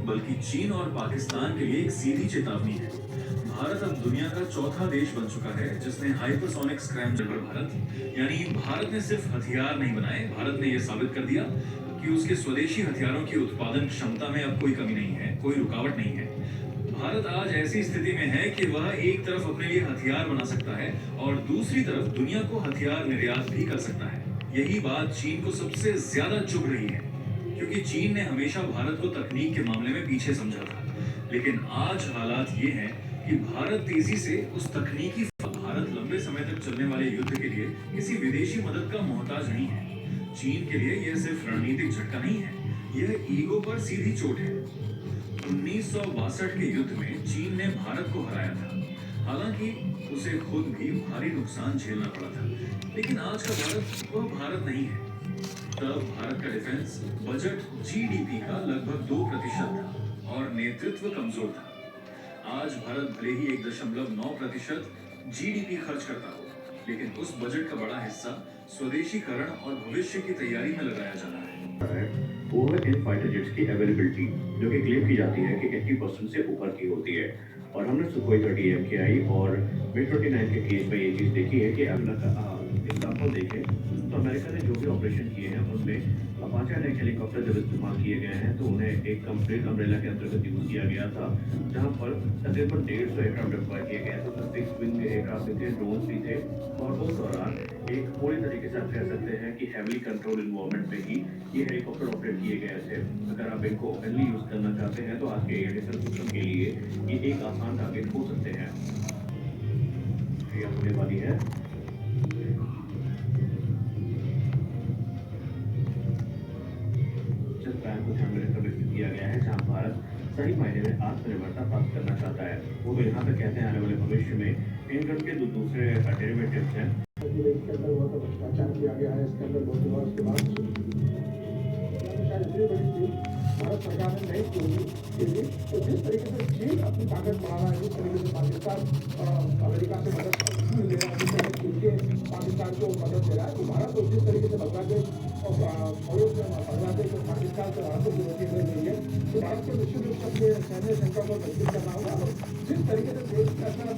बल्कि चीन और पाकिस्तान के लिए एक सीधी चेतावनी है। भारत अब दुनिया का चौथा देश बन चुका है जिसने हाइपरसोनिक स्क्रैम्बलर भारत यानी भारत ने सिर्फ हथियार नहीं बनाए, भारत ने यह साबित कर दिया कि उसके स्वदेशी हथियारों की उत्पादन क्षमता में अब कोई कमी नहीं है, कोई रुकावट नहीं है। भारत आज ऐसी स्थिति में है कि वह एक तरफ अपने लिए हथियार बना सकता है और दूसरी तरफ दुनिया को हथियार निर्यात भी कर सकता है। यही बात चीन को सबसे ज्यादा चुभ रही है, क्योंकि चीन ने हमेशा भारत को तकनीक के मामले में पीछे समझा था। लेकिन आज हालात ये हैं कि भारत तेजी से उस तकनीकी भारत लंबे समय तक चलने वाले युद्ध के लिए किसी विदेशी मदद का मोहताज नहीं है। चीन के लिए यह सिर्फ रणनीतिक झटका नहीं है, यह ईगो पर सीधी चोट है। 1962 के युद्ध में चीन ने भारत को हराया था, हालांकि उसे खुद भी भारी नुकसान झेलना पड़ा था। लेकिन आज का भारत वह भारत नहीं है। तब भारत का डिफेंस बजट जीडीपी का लगभग 2% था और नेतृत्व कमजोर था। आज भारत भले ही 1.9% जीडीपी खर्च करता हो, लेकिन उस बजट का बड़ा हिस्सा स्वदेशीकरण और भविष्य की तैयारी में लगाया जा रहा है। वो है इन फाइटर जेट्स की अवेलेबिलिटी, जो कि क्लेम की जाती है कि 80% से ऊपर की होती है। और हमने सुखोई 30 MKI और MiG-29 के केस में ये चीज़ देखी है कि एग्जाम्पल देखें तो अमेरिका ने जो भी ऑपरेशन किए हैं उनमें अपाचे अटैक हेलीकॉप्टर जब इस्तेमाल किए गए हैं तो उन्हें एक कंप्लीट अम्ब्रेला के अंतर्गत यूज किया गया था, जहां पर तकरीबन 150 एयरक्राफ्ट डिप्लॉय किए गए थे। फिक्स विंग एयरक्राफ्ट भी थे, ड्रोन्स भी थे, और उस दौरान एक पूरी तरीके से आप कह सकते हैं कि हैवीली कंट्रोल इन्वायरमेंट में ही ये हेलीकॉप्टर ऑपरेट किए गए थे। अगर आप इनको ओपनली यूज करना चाहते हैं तो आज के एयर डिफेंस सिस्टम के लिए ये एक आसान टारगेट हो सकते हैं। ये होने वाली है को ध्यान में रखकर विकसित किया गया है, जहां भारत सही मायने में आत्मनिर्भरता प्राप्त करना चाहता है। वो तो यहाँ तक कहते हैं आने वाले भविष्य में इन गन के दूसरे डेरिवेटिव्स हैं। इसके अंदर बहुत भ्रष्टाचार किया गया है, इसके अंदर बहुत दिनों के बाद शायद इतनी बड़ी चीज भारत सरकार ने नहीं की। तो जिस तरीके से चीन अपनी ताकत बढ़ा रहा है, जिस तरीके से पाकिस्तान अमेरिका से मदद ले रहा है, जिस तरीके से पाकिस्तान को मदद दे रहा है, तो भारत को जिस तरीके से बांग्लादेश और बांग्लादेश और पाकिस्तान से भारत को चुनौती मिल रही है, तो भारत को निश्चित रूप से अपने सैन्य संकल्प को मजबूत करना होगा। जिस तरीके से देश के अंदर